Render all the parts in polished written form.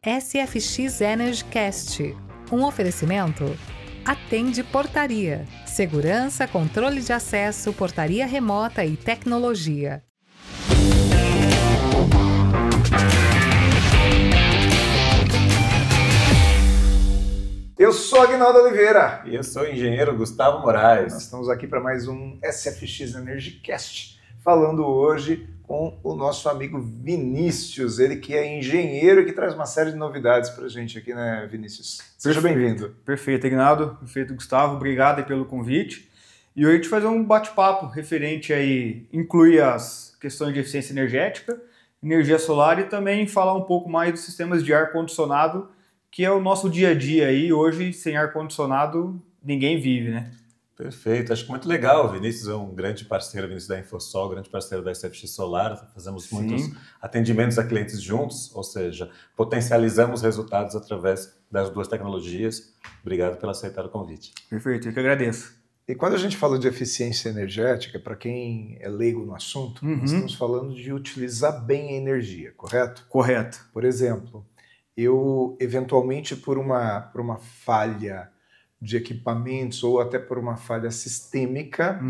SFX Energy Cast, um oferecimento Atende Portaria, segurança, controle de acesso, portaria remota e tecnologia. Eu sou Aguinaldo Oliveira. E eu sou o engenheiro Gustavo Moraes. Nós estamos aqui para mais um SFX Energy Cast, falando hoje com o nosso amigo Vinícius, ele que é engenheiro e que traz uma série de novidades para a gente aqui, né, Vinícius? Seja bem-vindo. Perfeito, Aguinaldo. Perfeito, Gustavo. Obrigado aí pelo convite. E hoje a gente vai fazer um bate-papo referente aí, incluir as questões de eficiência energética, energia solar e também falar um pouco mais dos sistemas de ar-condicionado, que é o nosso dia a dia aí. Hoje, sem ar-condicionado, ninguém vive, né? Perfeito, acho que muito legal. O Vinícius é um grande parceiro, o Vinícius da Infosol, grande parceiro da SFX Solar. Fazemos muitos atendimentos a clientes juntos, ou seja, potencializamos resultados através das duas tecnologias. Obrigado por aceitar o convite. Perfeito, eu que agradeço. E quando a gente fala de eficiência energética, para quem é leigo no assunto, nós estamos falando de utilizar bem a energia, correto? Correto. Por exemplo, eu eventualmente por uma falha de equipamentos ou até por uma falha sistêmica,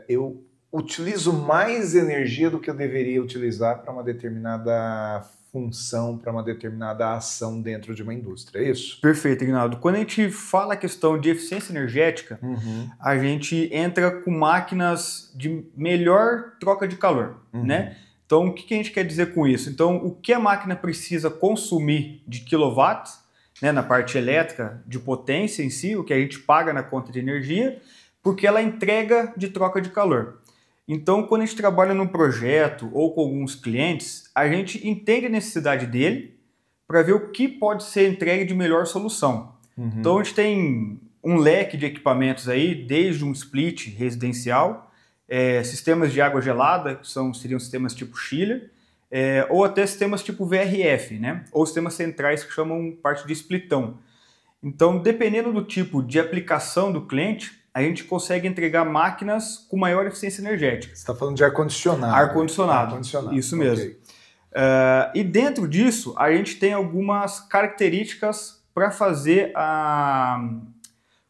eu utilizo mais energia do que eu deveria utilizar para uma determinada função, para uma determinada ação dentro de uma indústria, é isso? Perfeito, Aguinaldo. Quando a gente fala a questão de eficiência energética, a gente entra com máquinas de melhor troca de calor, né? Então, o que a gente quer dizer com isso? Então, o que a máquina precisa consumir de quilowatts, né, na parte elétrica, de potência em si, o que a gente paga na conta de energia, porque ela entrega de troca de calor. Então, quando a gente trabalha num projeto ou com alguns clientes, a gente entende a necessidade dele para ver o que pode ser entregue de melhor solução. Então, a gente tem um leque de equipamentos aí, desde um split residencial, sistemas de água gelada, que seriam sistemas tipo chiller, ou até sistemas tipo VRF, né? Ou sistemas centrais que chamam parte de splitão. Então, dependendo do tipo de aplicação do cliente, a gente consegue entregar máquinas com maior eficiência energética. Você está falando de ar-condicionado. Ar-condicionado, isso mesmo. Okay. E dentro disso, a gente tem algumas características para fazer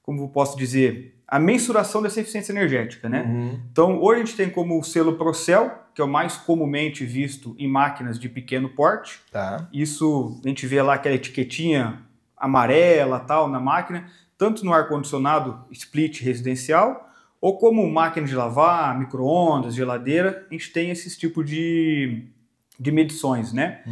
como eu posso dizer, a mensuração dessa eficiência energética, né? Então, hoje a gente tem como o selo Procel, que é o mais comumente visto em máquinas de pequeno porte. Isso, a gente vê lá aquela etiquetinha amarela tal na máquina, tanto no ar-condicionado split residencial, ou como máquina de lavar, micro-ondas, geladeira, a gente tem esses tipos de medições, né?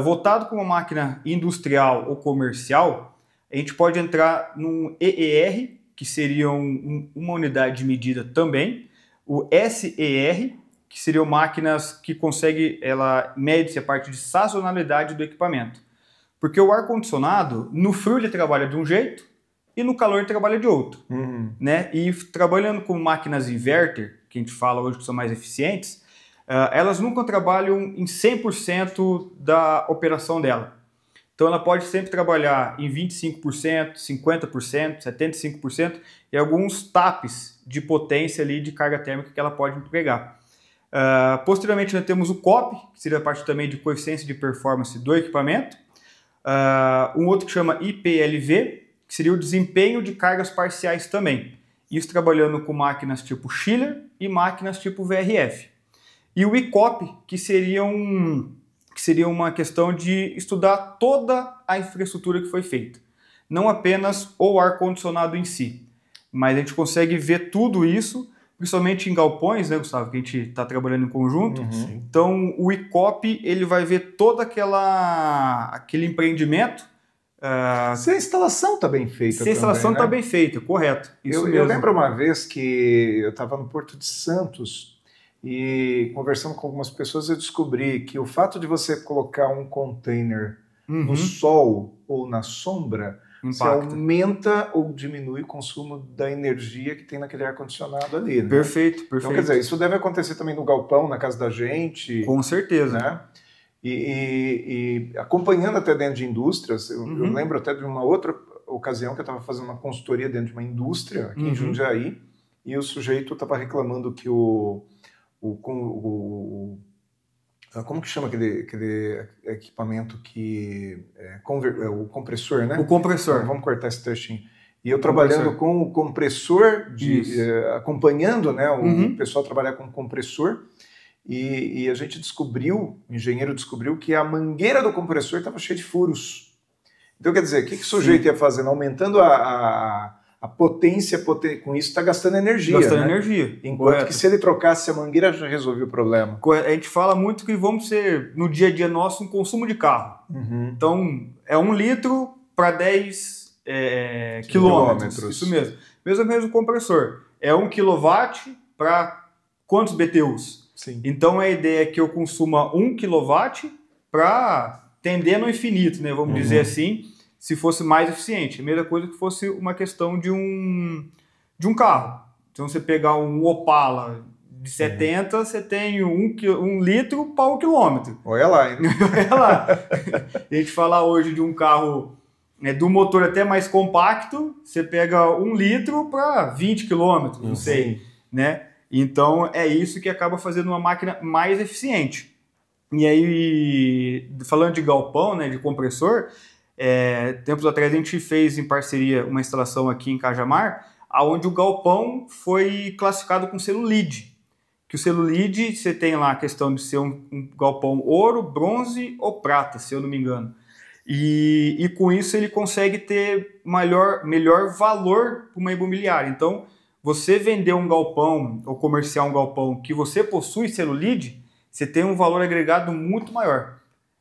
Voltado para uma máquina industrial ou comercial, a gente pode entrar num EER, que seria uma unidade de medida também, o SER, que seriam máquinas que ela mede a parte de sazonalidade do equipamento. Porque o ar-condicionado, no frio ele trabalha de um jeito e no calor ele trabalha de outro. Né? E trabalhando com máquinas inverter, que a gente fala hoje que são mais eficientes, elas nunca trabalham em 100% da operação dela. Então ela pode sempre trabalhar em 25%, 50%, 75% e alguns TAPs de potência ali de carga térmica que ela pode empregar. Posteriormente nós temos o COP, que seria a parte também de coeficiência de performance do equipamento. Um outro que chama IPLV, que seria o desempenho de cargas parciais também. Isso trabalhando com máquinas tipo chiller e máquinas tipo VRF. E o ICOP, que seria uma questão de estudar toda a infraestrutura que foi feita. Não apenas o ar-condicionado em si. Mas a gente consegue ver tudo isso, principalmente em galpões, né, Gustavo, que a gente está trabalhando em conjunto. Então, o ICOP, ele vai ver todo aquele empreendimento. Se a instalação está bem feita. Se a instalação está bem feita, correto. Eu lembro uma vez que eu estava no Porto de Santos, e conversando com algumas pessoas eu descobri que o fato de você colocar um container no sol ou na sombra, você aumenta ou diminui o consumo da energia que tem naquele ar-condicionado ali. Né? Perfeito. Então, quer dizer, isso deve acontecer também no galpão, na casa da gente. Com certeza. Né? E acompanhando até dentro de indústrias, eu lembro até de uma outra ocasião que eu estava fazendo uma consultoria dentro de uma indústria aqui em Jundiaí, e o sujeito estava reclamando que Como que chama aquele equipamento que o compressor, né? O compressor. Então, vamos cortar esse trechinho. E eu trabalhando com o compressor, acompanhando, né, o pessoal trabalhar com compressor, e a gente descobriu, o engenheiro descobriu que a mangueira do compressor estava cheia de furos. Então, quer dizer, o que o sujeito ia fazendo? Aumentando a potência, com isso está gastando energia. Gastando né? energia. Enquanto que se ele trocasse a mangueira, já resolvia o problema. A gente fala muito que vamos ser, no dia a dia nosso, um consumo de carro. Então, é 1 litro para 10 quilômetros. Isso mesmo. Mesmo compressor. É 1 kW para quantos BTUs? Sim. Então, a ideia é que eu consuma 1 kW para tender no infinito, né? Vamos dizer assim, se fosse mais eficiente. A mesma coisa que fosse uma questão de um carro. Então, você pegar um Opala de 70, você tem 1 litro para 1 quilômetro. Olha lá, hein? Olha lá. A gente fala hoje de um carro do motor até mais compacto, você pega 1 litro para 20 quilômetros, não sei, né? Então, é isso que acaba fazendo uma máquina mais eficiente. E aí, falando de galpão, né, de compressor, tempos atrás a gente fez em parceria uma instalação aqui em Cajamar, onde o galpão foi classificado com selo LEED. Que o selo LEED, você tem lá a questão de ser um galpão ouro, bronze ou prata, se eu não me engano. E com isso ele consegue ter melhor valor para uma imobiliária. Então, você vender um galpão ou comerciar um galpão que você possui selo LEED, você tem um valor agregado muito maior.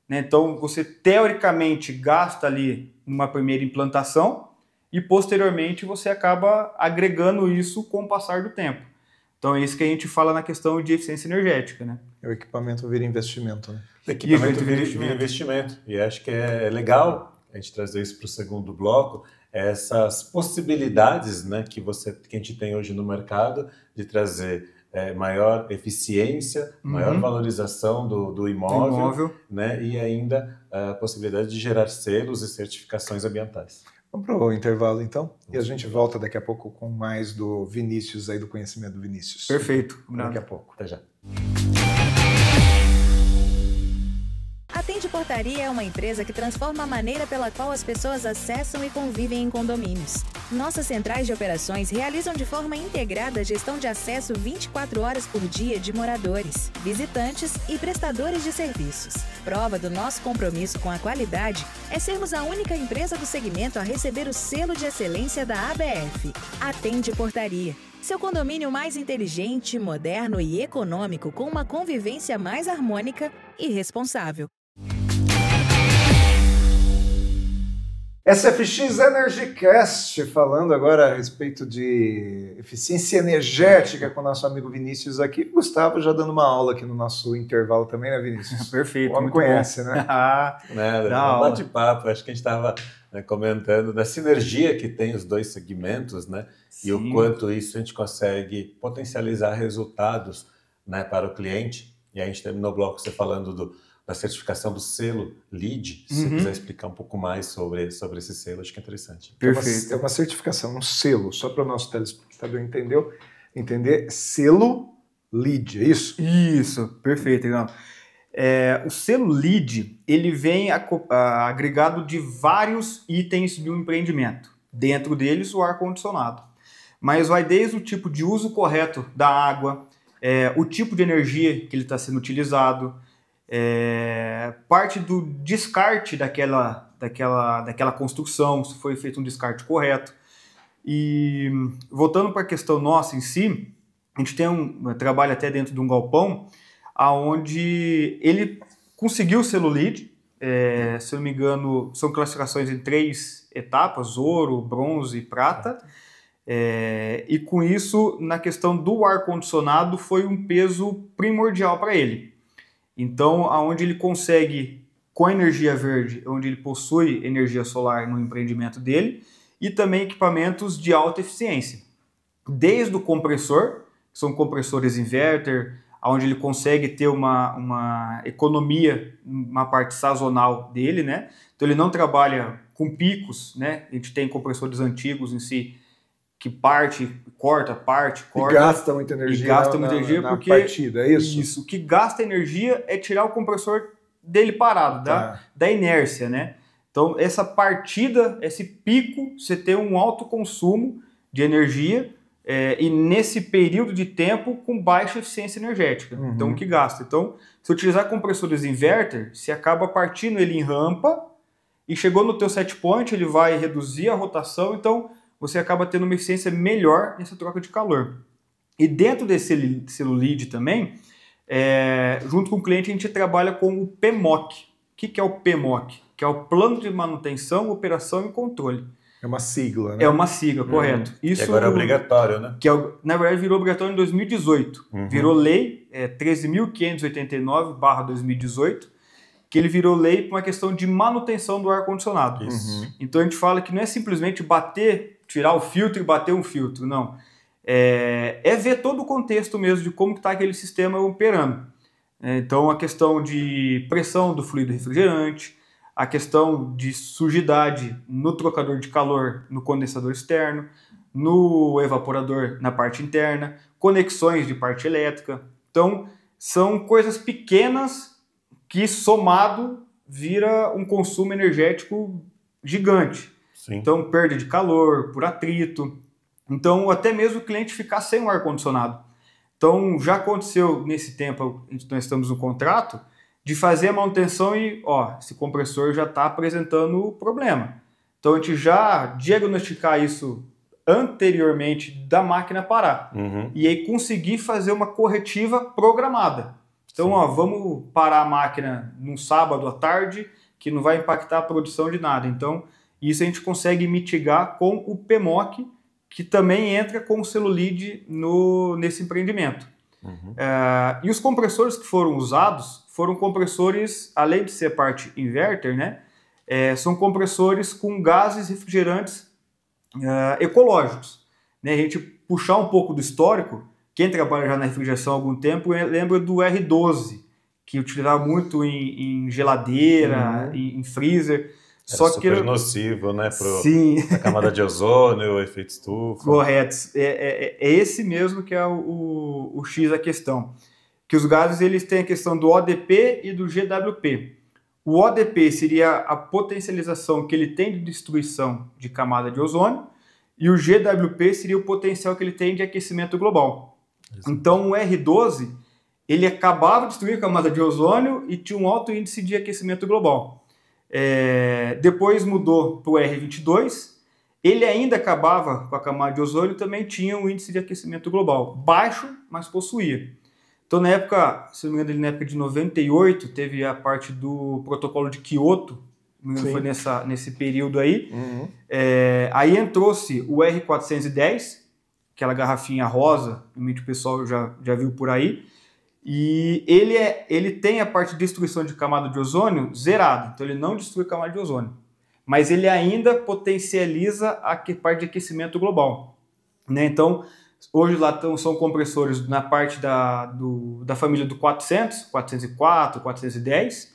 Né? Então, você teoricamente gasta ali numa primeira implantação e posteriormente você acaba agregando isso com o passar do tempo. Então, é isso que a gente fala na questão de eficiência energética. Né? O equipamento vira investimento. Né? O equipamento vira investimento. E acho que é legal a gente trazer isso para o segundo bloco, essas possibilidades, né, que a gente tem hoje no mercado de trazer maior eficiência, maior valorização do imóvel. Né, e ainda a possibilidade de gerar selos e certificações ambientais. Vamos para o intervalo, então, e a gente volta daqui a pouco com mais do Vinícius, aí do conhecimento do Vinícius. Perfeito. Daqui a pouco. Até já. Atende Portaria é uma empresa que transforma a maneira pela qual as pessoas acessam e convivem em condomínios. Nossas centrais de operações realizam de forma integrada a gestão de acesso 24 horas por dia de moradores, visitantes e prestadores de serviços. Prova do nosso compromisso com a qualidade é sermos a única empresa do segmento a receber o selo de excelência da ABF. Atende Portaria. Seu condomínio mais inteligente, moderno e econômico, com uma convivência mais harmônica e responsável. SFX EnergyCast, falando agora a respeito de eficiência energética com o nosso amigo Vinícius aqui. Gustavo já dando uma aula aqui no nosso intervalo também, né, Vinícius? Perfeito. O homem conhece, bom. Né? Um bate-papo. Acho que a gente estava comentando da sinergia que tem os dois segmentos, né? Sim. E o quanto isso a gente consegue potencializar resultados, né, para o cliente. E a gente terminou o bloco você falando da certificação do selo LEED. Se você quiser explicar um pouco mais sobre esse selo, acho que é interessante. Perfeito. É uma certificação, um selo, só para o nosso telespectador entender, selo LEED, é isso? Isso, perfeito. Então, o selo LEED, ele vem agregado de vários itens de um empreendimento. Dentro deles, o ar-condicionado. Mas vai desde o tipo de uso correto da água, o tipo de energia que ele está sendo utilizado, parte do descarte daquela construção, se foi feito um descarte correto. E voltando para a questão nossa em si, a gente tem trabalho até dentro de um galpão, onde ele conseguiu o selo LEED, se eu não me engano, são classificações em 3 etapas, ouro, bronze e prata. E com isso, na questão do ar-condicionado, foi um peso primordial para ele. Então, onde ele consegue, com a energia verde, onde ele possui energia solar no empreendimento dele, e também equipamentos de alta eficiência. Desde o compressor, que são compressores inverter, onde ele consegue ter uma economia, uma parte sazonal dele, né? Então, ele não trabalha com picos, né? A gente tem compressores antigos em si, que corta. E gasta muita energia. E gasta muita energia na porque partida, é isso? Isso. O que gasta energia é tirar o compressor dele parado, da inércia, né? Então, essa partida, esse pico, você tem um alto consumo de energia e nesse período de tempo com baixa eficiência energética. Então, o que gasta? Então, se utilizar compressores inverter, você acaba partindo ele em rampa e chegou no teu set point, ele vai reduzir a rotação, então você acaba tendo uma eficiência melhor nessa troca de calor. E dentro desse selo LEED também, junto com o cliente, a gente trabalha com o PMOC. O que é o PMOC? Que é o Plano de Manutenção, Operação e Controle. É uma sigla, né? É uma sigla, correto. Isso, e agora é obrigatório, né? Na verdade, virou obrigatório em 2018. Virou lei 13.589/2018, que ele virou lei por uma questão de manutenção do ar-condicionado. Então, a gente fala que não é simplesmente tirar o filtro e bater um filtro, não. É ver todo o contexto mesmo de como está aquele sistema operando. Então, a questão de pressão do fluido refrigerante, a questão de sujidade no trocador de calor, no condensador externo, no evaporador na parte interna, conexões de parte elétrica. Então, são coisas pequenas que, somado, vira um consumo energético gigante. Sim. Então, perda de calor por atrito. Então, até mesmo o cliente ficar sem o ar-condicionado. Então, já aconteceu nesse tempo, nós estamos no contrato, de fazer a manutenção e, esse compressor já está apresentando problema. Então, a gente já diagnosticar isso anteriormente da máquina parar. E aí conseguir fazer uma corretiva programada. Então, vamos parar a máquina num sábado à tarde, que não vai impactar a produção de nada. Então, isso a gente consegue mitigar com o PMOC, que também entra com o selo LEED nesse empreendimento. E os compressores que foram usados foram compressores, além de ser parte inverter, né, são compressores com gases refrigerantes ecológicos. Né? A gente puxar um pouco do histórico, quem trabalha já na refrigeração há algum tempo lembra do R12, que utilizava muito em geladeira, em freezer. Só super nocivo, né, para a camada de ozônio, o efeito estufa. Correto. É esse mesmo que é o X da questão. Que os gases eles têm a questão do ODP e do GWP. O ODP seria a potencialização que ele tem de destruição de camada de ozônio e o GWP seria o potencial que ele tem de aquecimento global. Exato. Então o R12 ele acabava de destruir a camada de ozônio e tinha um alto índice de aquecimento global. Depois mudou para o R22, ele ainda acabava com a camada de ozônio e também tinha um índice de aquecimento global baixo, mas possuía. Então na época, se não me engano, na época de 98, teve a parte do protocolo de Kyoto, foi nesse período aí. Aí entrou-se o R410, aquela garrafinha rosa, o pessoal já viu por aí. E ele tem a parte de destruição de camada de ozônio zerada, então ele não destrui a camada de ozônio, mas ele ainda potencializa a parte de aquecimento global. Né? Então, hoje lá são compressores na parte da família do 400, 404, 410,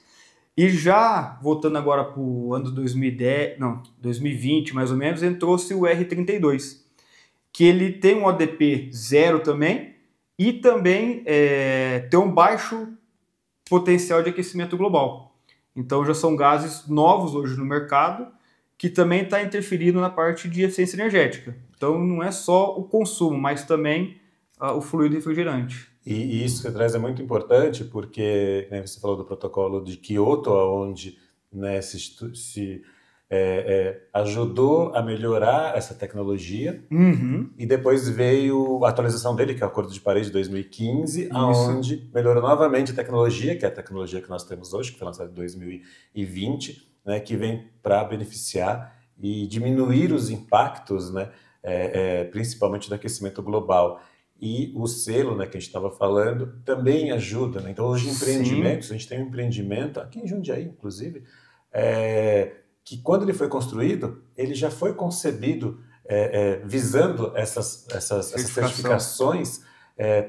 e já, voltando agora para o ano 2020 mais ou menos, entrou-se o R32, que ele tem um ODP zero também, e também tem um baixo potencial de aquecimento global. Então já são gases novos hoje no mercado que também está interferindo na parte de eficiência energética. Então não é só o consumo, mas também o fluido refrigerante. E isso que você traz é muito importante porque, né, você falou do protocolo de Kyoto, onde né, se ajudou a melhorar essa tecnologia e depois veio a atualização dele, que é o Acordo de Paris de 2015, onde melhorou novamente a tecnologia, que é a tecnologia que nós temos hoje, que foi lançada em 2020, né, que vem para beneficiar e diminuir os impactos, né, principalmente do aquecimento global. E o selo, né, que a gente estava falando, também ajuda. Né? Então, hoje, empreendimentos, a gente tem um empreendimento, aqui em Jundiaí, inclusive, que quando ele foi construído, ele já foi concebido visando essas certificações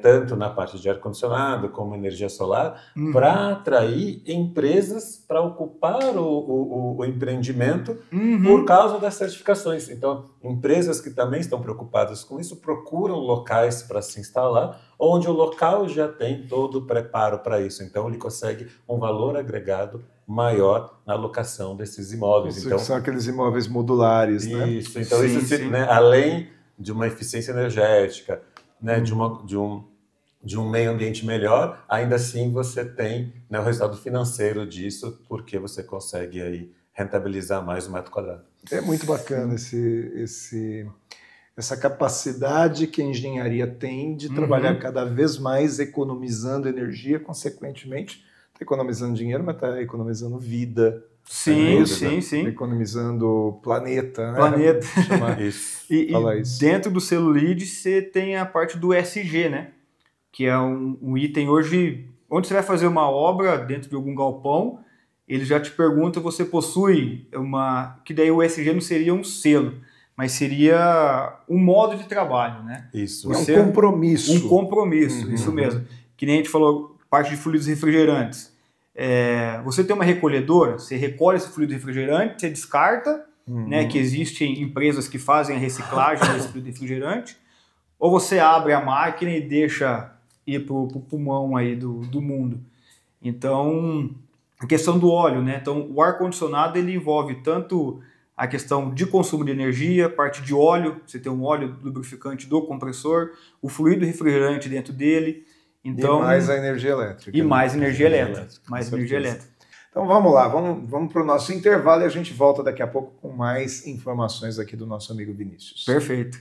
tanto na parte de ar-condicionado como energia solar, para atrair empresas para ocupar o empreendimento por causa das certificações. Então, empresas que também estão preocupadas com isso procuram locais para se instalar, onde o local já tem todo o preparo para isso. Então, ele consegue um valor agregado maior na locação desses imóveis. Então, são aqueles imóveis modulares, né? Isso. Então, né, além de uma eficiência energética, né, de um meio ambiente melhor, ainda assim você tem, né, o resultado financeiro disso, porque você consegue aí rentabilizar mais o metro quadrado. É muito bacana essa capacidade que a engenharia tem de trabalhar cada vez mais economizando energia, consequentemente, está economizando dinheiro, mas está economizando vida. Sim. Economizando planeta, né? Planeta. Isso. E dentro do selo LEED você tem a parte do ESG, né? Que é um item hoje, onde você vai fazer uma obra dentro de algum galpão, ele já te pergunta, você possui que daí o ESG não seria um selo, mas seria um modo de trabalho, né? Isso. Você, um compromisso. Um compromisso, isso mesmo. Que nem a gente falou, parte de fluidos refrigerantes. Você tem uma recolhedora, você recolhe esse fluido refrigerante, você descarta, né, que existem empresas que fazem a reciclagem desse fluido refrigerante, ou você abre a máquina e deixa ir para o pulmão aí do mundo. Então, a questão do óleo, né? Então, o ar-condicionado ele envolve tanto a questão de consumo de energia, parte de óleo, você tem um óleo lubrificante do compressor, o fluido refrigerante dentro dele. Então, e mais a energia elétrica. E mais energia elétrica. Mais energia elétrica. Então vamos lá, vamos para o nosso intervalo e a gente volta daqui a pouco com mais informações aqui do nosso amigo Vinícius. Perfeito.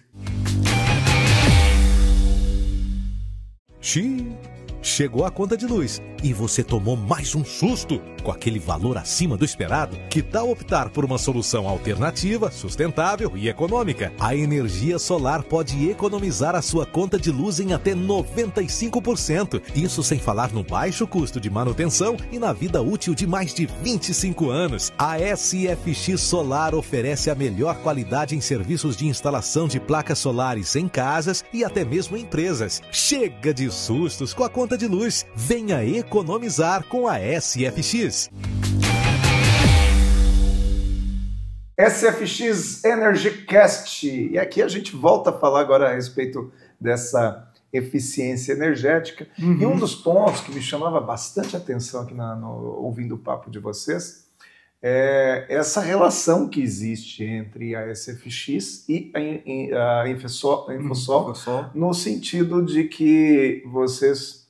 Chegou a conta de luz e você tomou mais um susto com aquele valor acima do esperado? Que tal optar por uma solução alternativa, sustentável e econômica? A energia solar pode economizar a sua conta de luz em até 95%. Isso sem falar no baixo custo de manutenção e na vida útil de mais de 25 anos. A SFX Solar oferece a melhor qualidade em serviços de instalação de placas solares em casas e até mesmo em empresas. Chega de sustos com a conta de luz. Venha economizar com a SFX. SFX EnergyCast. E aqui a gente volta a falar agora a respeito dessa eficiência energética. E um dos pontos que me chamava bastante atenção aqui ouvindo o papo de vocês é essa relação que existe entre a SFX e a Infosol, no sentido de que vocês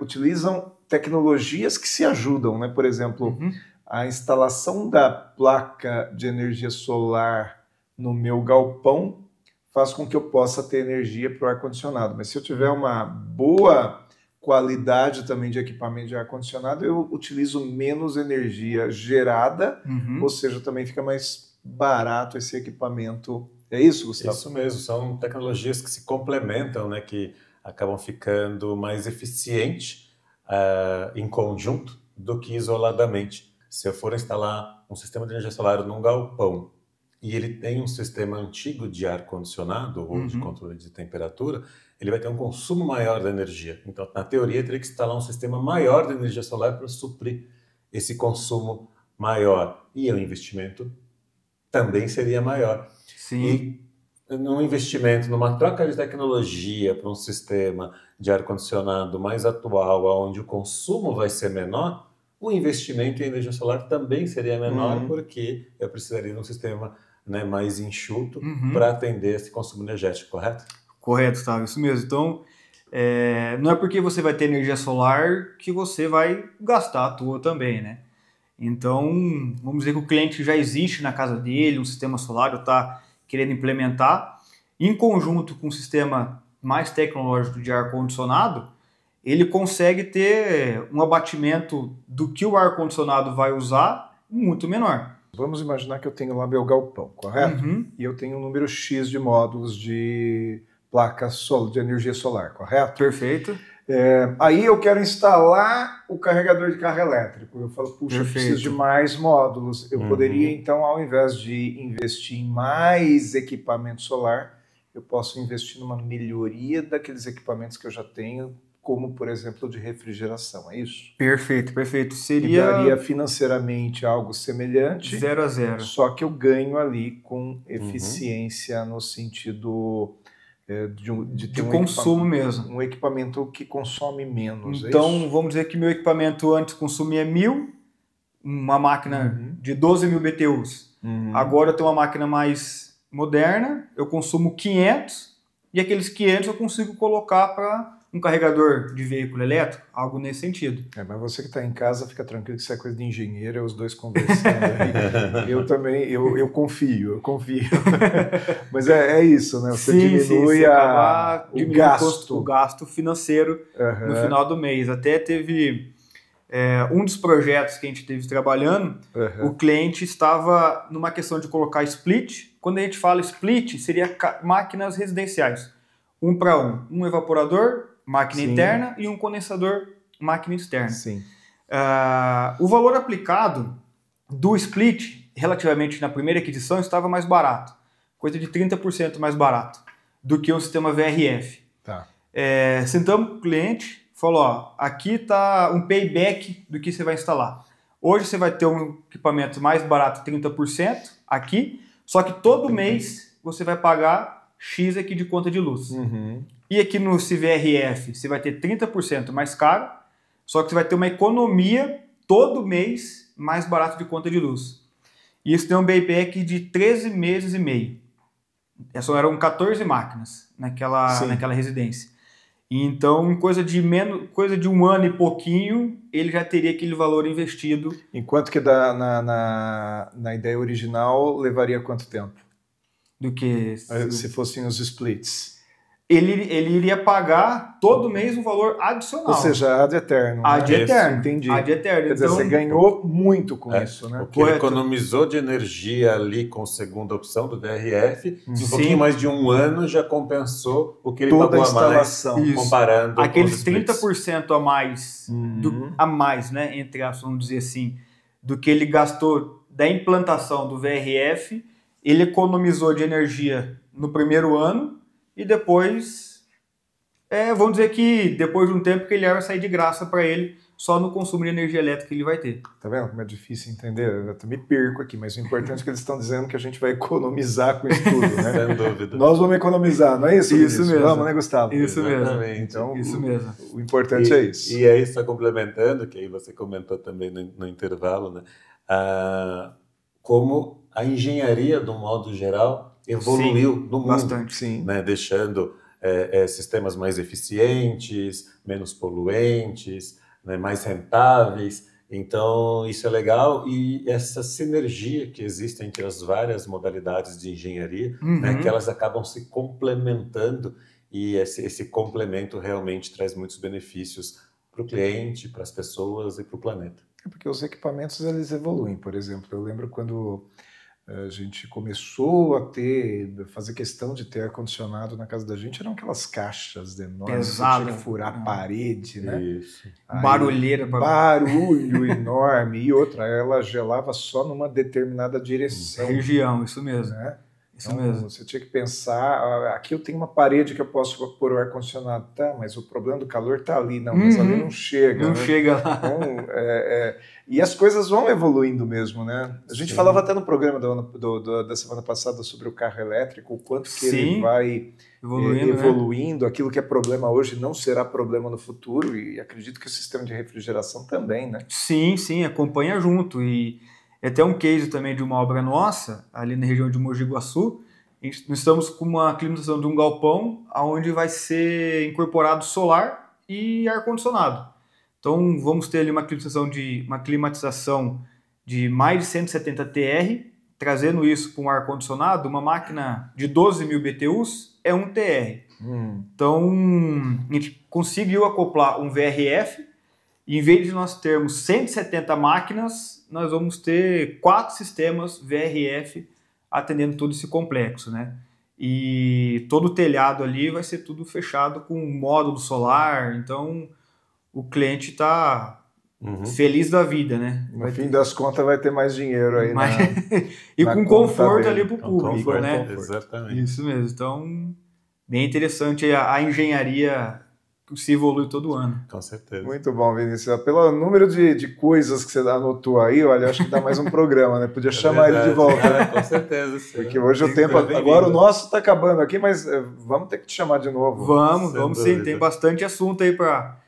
utilizam tecnologias que se ajudam, né? Por exemplo, a instalação da placa de energia solar no meu galpão faz com que eu possa ter energia para o ar-condicionado. Mas se eu tiver uma boa qualidade também de equipamento de ar-condicionado, eu utilizo menos energia gerada, ou seja, também fica mais barato esse equipamento. É isso, Gustavo? Isso mesmo, são tecnologias que se complementam, né, que acabam ficando mais eficientes em conjunto do que isoladamente. Se eu for instalar um sistema de energia solar num galpão e ele tem um sistema antigo de ar-condicionado ou de controle de temperatura, ele vai ter um consumo maior da energia. Então, na teoria, eu teria que instalar um sistema maior de energia solar para suprir esse consumo maior. E o investimento também seria maior. Sim. E num investimento, numa troca de tecnologia para um sistema de ar-condicionado mais atual, onde o consumo vai ser menor, o investimento em energia solar também seria menor, porque eu precisaria de um sistema, né, mais enxuto para atender esse consumo energético, correto? Correto, Gustavo, isso mesmo. Então, não é porque você vai ter energia solar que você vai gastar à toa também, né? Então, vamos dizer que o cliente já existe na casa dele, um sistema solar, está querendo implementar, em conjunto com um sistema mais tecnológico de ar-condicionado, ele consegue ter um abatimento do que o ar-condicionado vai usar muito menor. Vamos imaginar que eu tenho lá meu galpão, correto? E eu tenho um número X de módulos de placas de energia solar, correto? Perfeito. Aí eu quero instalar o carregador de carro elétrico. Eu falo, puxa, eu preciso de mais módulos. Eu poderia, então, ao invés de investir em mais equipamento solar, eu posso investir numa melhoria daqueles equipamentos que eu já tenho, como, por exemplo, de refrigeração, é isso? Perfeito, perfeito. E daria financeiramente algo semelhante. 0 a 0. Só que eu ganho ali com eficiência no sentido de ter consumo mesmo. Um equipamento que consome menos. Então, vamos dizer que meu equipamento antes consumia 1.000, uma máquina de 12.000 BTUs. Agora eu tenho uma máquina mais moderna, eu consumo 500, e aqueles 500 eu consigo colocar para um carregador de veículo elétrico, algo nesse sentido. Mas você que está em casa, fica tranquilo que isso é coisa de engenheiro, é os dois conversando. Eu também, eu confio. Mas é isso, né? Você diminui o gasto financeiro no final do mês. Até teve um dos projetos que a gente teve trabalhando, o cliente estava numa questão de colocar split. Quando a gente fala split, seria máquinas residenciais. 1 para 1. Um evaporador, máquina interna, e um condensador, máquina externa. Sim. O valor aplicado do split, relativamente na primeira aquisição, estava mais barato. Coisa de 30% mais barato do que um sistema VRF. Tá. Sentamos com o cliente, falou, aqui está um payback do que você vai instalar. Hoje você vai ter um equipamento mais barato, 30% aqui, só que todo mês você vai pagar X aqui de conta de luz. E aqui no CVRF você vai ter 30% mais caro, só que você vai ter uma economia todo mês mais barato de conta de luz. E isso tem um payback de 13 meses e meio. Só eram 14 máquinas naquela residência. E então, em coisa de 1 ano e pouquinho, ele já teria aquele valor investido. Enquanto que na ideia original levaria quanto tempo? Do que se fossem os splits. Ele iria pagar todo mês um valor adicional. Ou seja, ad eterno. Ad eterno. Entendi. Ad eterno. Quer dizer, você ganhou muito com isso, né? O que ele economizou de energia ali com a segunda opção do VRF, um pouquinho mais de 1 ano já compensou o que ele pagou a mais, comparando aqueles com os 30% a mais, a mais, né, entre aspas, vamos dizer assim, do que ele gastou da implantação do VRF, ele economizou de energia no primeiro ano e depois, vamos dizer que depois de um tempo que ele vai sair de graça para ele, só no consumo de energia elétrica que ele vai ter. Tá vendo como é difícil entender? Eu também perco aqui, mas o importante é que eles estão dizendo que a gente vai economizar com isso tudo, né? Sem dúvida. Nós vamos economizar, não é isso? Isso mesmo. Vamos, né, Gustavo? Isso mesmo. Então, isso mesmo. O importante é isso. E aí, só complementando, que aí você comentou também no intervalo, né? Como a engenharia, do modo geral, evoluiu no mundo. Bastante, sim. Né? Deixando sistemas mais eficientes, menos poluentes, né? Mais rentáveis. Então, isso é legal. E essa sinergia que existe entre as várias modalidades de engenharia, né? Que elas acabam se complementando, e esse complemento realmente traz muitos benefícios para o cliente, para as pessoas e para o planeta. Porque os equipamentos, eles evoluem. Por exemplo, eu lembro quando a gente começou a fazer questão de ter ar-condicionado na casa da gente, eram aquelas caixas enormes, pesado, tinha que furar a parede, né? Isso. Barulheira. Barulho enorme. E outra, ela gelava só numa determinada direção. Região, isso mesmo. Né? Isso então, mesmo. Você tinha que pensar, aqui eu tenho uma parede que eu posso pôr o ar-condicionado, tá, mas o problema do calor tá ali, não, mas ali não chega. Não chega lá. Então, e as coisas vão evoluindo mesmo, né? A gente falava até no programa da semana passada sobre o carro elétrico, o quanto que ele vai evoluindo, aquilo que é problema hoje não será problema no futuro, e acredito que o sistema de refrigeração também, né? Sim, acompanha junto. E até um case também de uma obra nossa, ali na região de Mogi Guaçu, nós estamos com uma climatização de um galpão onde vai ser incorporado solar e ar-condicionado. Então vamos ter ali uma climatização de mais de 170 TR, trazendo isso para um ar-condicionado, uma máquina de 12.000 BTUs é 1 TR. Então a gente conseguiu acoplar um VRF, e em vez de nós termos 170 máquinas, nós vamos ter 4 sistemas VRF atendendo todo esse complexo, né? E todo o telhado ali vai ser tudo fechado com módulo solar, então o cliente está feliz da vida, né? No fim das contas vai ter mais dinheiro aí. E com conforto ali para o público, né? Exatamente. Isso mesmo, então bem interessante a engenharia que se evolui todo ano. Com certeza. Muito bom, Vinícius. Pelo número de coisas que você anotou aí, olha, acho que dá mais um programa, né? Podia chamar ele de volta. Com certeza. Sim. Porque hoje o tempo... Agora o nosso está acabando aqui, mas vamos ter que te chamar de novo. Vamos sim. Tem bastante assunto aí para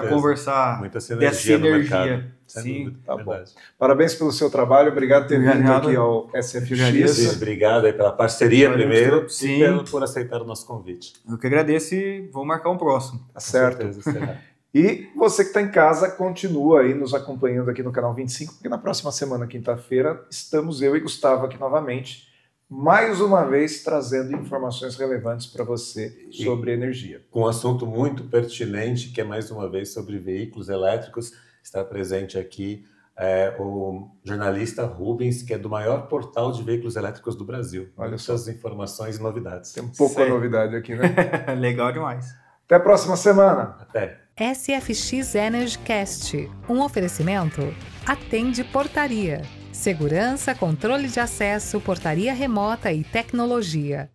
conversar dessa energia. Sim, tá bom. Parabéns pelo seu trabalho, obrigado por ter vindo aqui ao SFX. Obrigado aí pela parceria primeiro e por aceitar o nosso convite. Eu que agradeço e vou marcar um próximo. Tá certo. E você que está em casa, continua aí nos acompanhando aqui no canal 25, porque na próxima semana, quinta-feira, estamos eu e Gustavo aqui novamente, mais uma vez trazendo informações relevantes para você sobre energia. Com um assunto muito pertinente, que é mais uma vez sobre veículos elétricos. Está presente aqui o jornalista Rubens, que é do maior portal de veículos elétricos do Brasil. Olha só as informações e novidades. Tem pouca novidade aqui, né? Legal demais. Até a próxima semana. Até. SFX Energy Cast, um oferecimento Atende Portaria. Segurança, controle de acesso, portaria remota e tecnologia.